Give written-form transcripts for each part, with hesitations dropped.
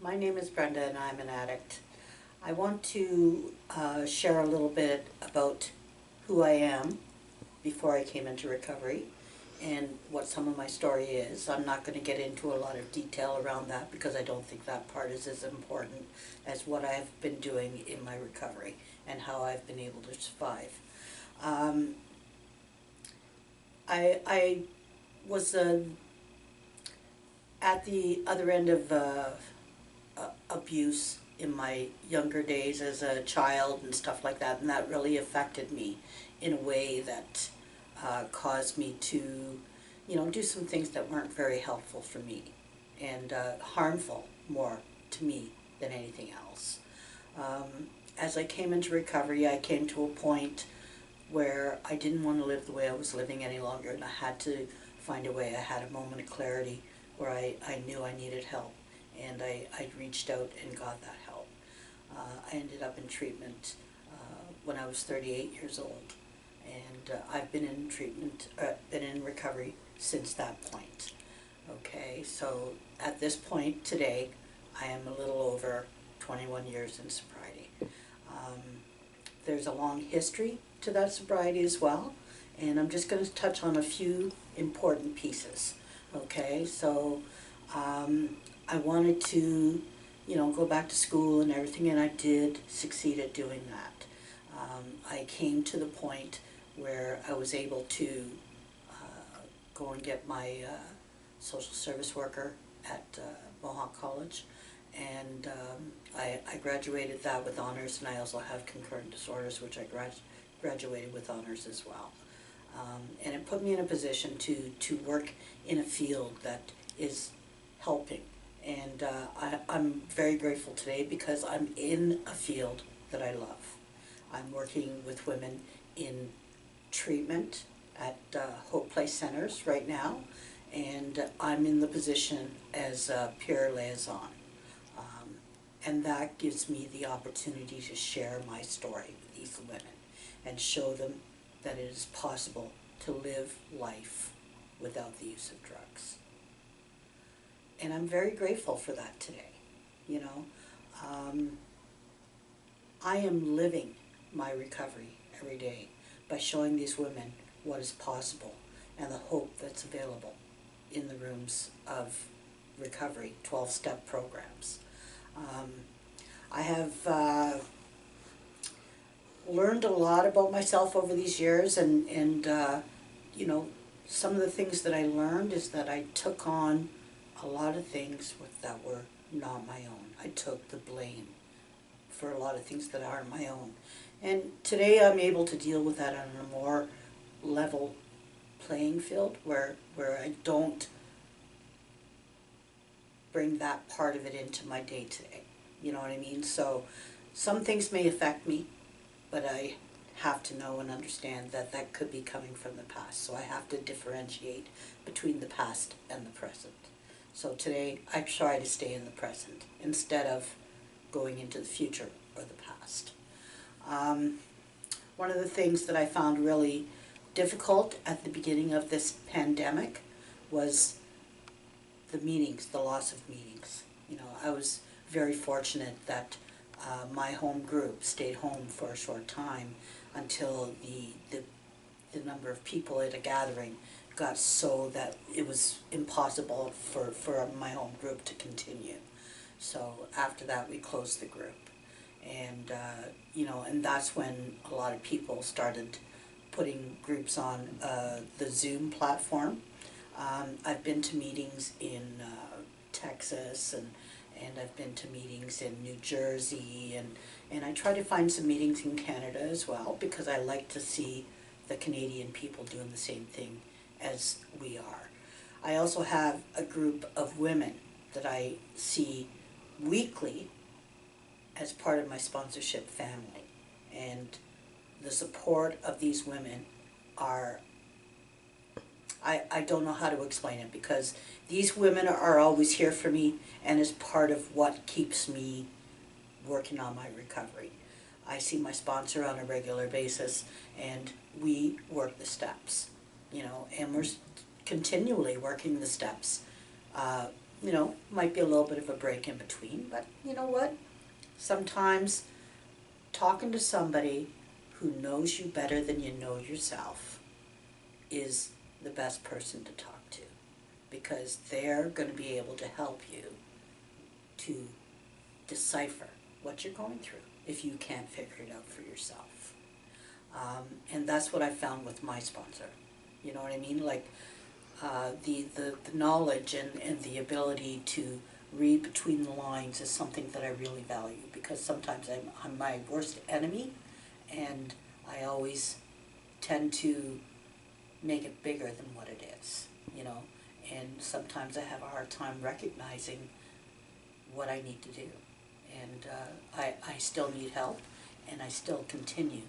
My name is Brenda and I'm an addict. I want to share a little bit about who I am before I came into recovery and what some of my story is. I'm not going to get into a lot of detail around that because I don't think that part is as important as what I've been doing in my recovery and how I've been able to survive. I was at the other end of abuse in my younger days as a child and stuff like that, and that really affected me in a way that caused me to, do some things that weren't very helpful for me and harmful more to me than anything else. As I came into recovery, I came to a point where I didn't want to live the way I was living any longer, and I had to find a way. I had a moment of clarity where I knew I needed help, and I reached out and got that help. I ended up in treatment when I was 38 years old, and I've been in treatment, been in recovery since that point. Okay, so at this point today, I am a little over 21 years in sobriety. There's a long history to that sobriety as well, and I'm just going to touch on a few important pieces. Okay, so I wanted to, go back to school and everything, and I did succeed at doing that. I came to the point where I was able to go and get my social service worker at Mohawk College, and I graduated that with honors, and I also have concurrent disorders, which I graduated with honors as well. And it put me in a position to work in a field that is helping. And I'm very grateful today because I'm in a field that I love. I'm working with women in treatment at Hope Place Centers right now, and I'm in the position as a Peer Liaison. And that gives me the opportunity to share my story with these women and show them that it is possible to live life without the use of drugs. And I'm very grateful for that today. I am living my recovery every day by showing these women what is possible and the hope that's available in the rooms of recovery, 12-step programs. I have learned a lot about myself over these years, and some of the things that I learned is that I took on a lot of things that were not my own. I took the blame for a lot of things that aren't my own. And today I'm able to deal with that on a more level playing field where I don't bring that part of it into my day-to-day. You know what I mean? So some things may affect me, but I have to know and understand that that could be coming from the past. So I have to differentiate between the past and the present. So today I try to stay in the present instead of going into the future or the past. One of the things that I found really difficult at the beginning of this pandemic was the meetings, the loss of meetings. I was very fortunate that my home group stayed home for a short time until the number of people at a gathering got so that it was impossible for my home group to continue. So after that we closed the group, and and that's when a lot of people started putting groups on the Zoom platform. I've been to meetings in Texas, and I've been to meetings in New Jersey, and I try to find some meetings in Canada as well, because I like to see the Canadian people doing the same thing as we are. I also have a group of women that I see weekly as part of my sponsorship family, and the support of these women are, I don't know how to explain it, because these women are always here for me and is part of what keeps me working on my recovery. I see my sponsor on a regular basis, and we work the steps, and we're continually working the steps You know, might be a little bit of a break in between, but you know what? Sometimes talking to somebody who knows you better than you know yourself is the best person to talk to, because they're going to be able to help you to decipher what you're going through if you can't figure it out for yourself. And that's what I found with my sponsor. You know what I mean? Like the knowledge and the ability to read between the lines is something that I really value, because sometimes I'm my worst enemy, and I always tend to make it bigger than what it is, you know, and sometimes I have a hard time recognizing what I need to do, and I still need help, and I still continue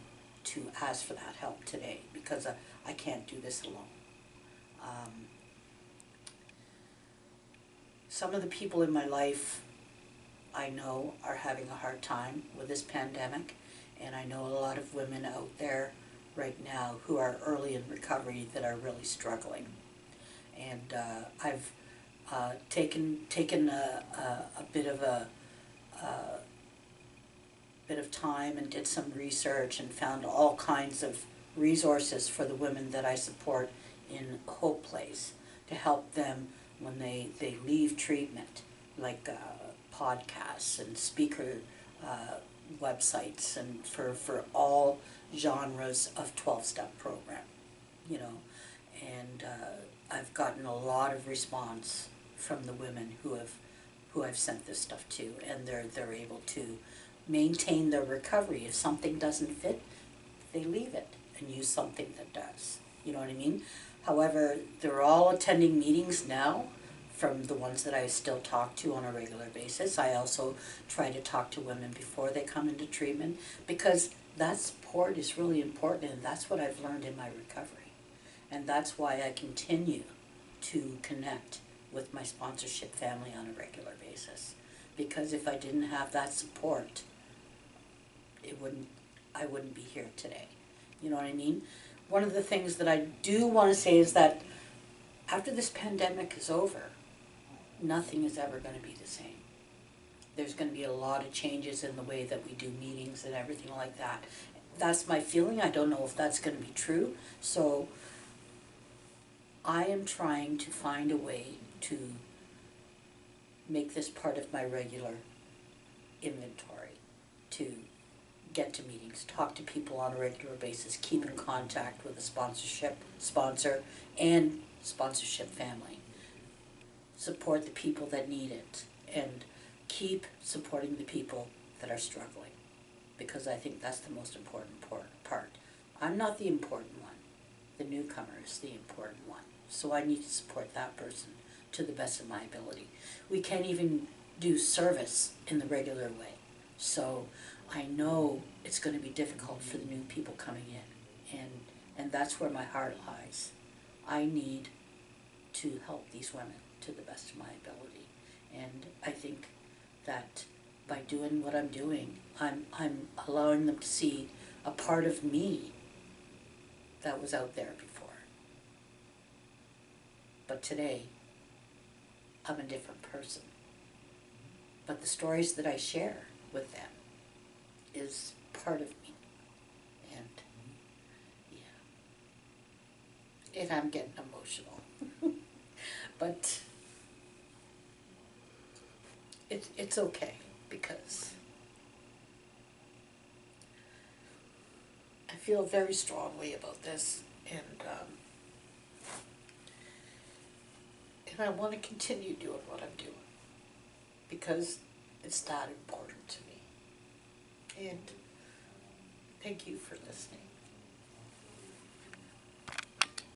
to ask for that help today, because I can't do this alone. Some of the people in my life I know are having a hard time with this pandemic, and I know a lot of women out there right now who are early in recovery that are really struggling. And I've taken a bit of time and did some research and found all kinds of resources for the women that I support in Hope Place to help them when they leave treatment, like podcasts and speaker websites, and for all genres of 12-step program, you know. And I've gotten a lot of response from the women who I've sent this stuff to, and they're able to maintain their recovery. If something doesn't fit, they leave it and use something that does. You know what I mean? However, they're all attending meetings now, from the ones that I still talk to on a regular basis. I also try to talk to women before they come into treatment, because that support is really important, and that's what I've learned in my recovery. And that's why I continue to connect with my sponsorship family on a regular basis. Because if I didn't have that support, I wouldn't be here today. You know what I mean? One of the things that I do want to say is that after this pandemic is over, nothing is ever going to be the same. There's going to be a lot of changes in the way that we do meetings and everything like that. That's my feeling. I don't know if that's going to be true. So I am trying to find a way to make this part of my regular inventory, to get to meetings, talk to people on a regular basis, keep in contact with the sponsor and sponsorship family, support the people that need it, and keep supporting the people that are struggling, because I think that's the most important part. I'm not the important one. The newcomer is the important one. So I need to support that person to the best of my ability. We can't even do service in the regular way. So I know it's going to be difficult for the new people coming in, and that's where my heart lies. I need to help these women to the best of my ability, and I think that by doing what I'm doing, I'm allowing them to see a part of me that was out there before. But today, I'm a different person. But the stories that I share with them is part of me. And yeah. And I'm getting emotional. But it's okay, because I feel very strongly about this, and I want to continue doing what I'm doing, because it's that important to me. And thank you for listening.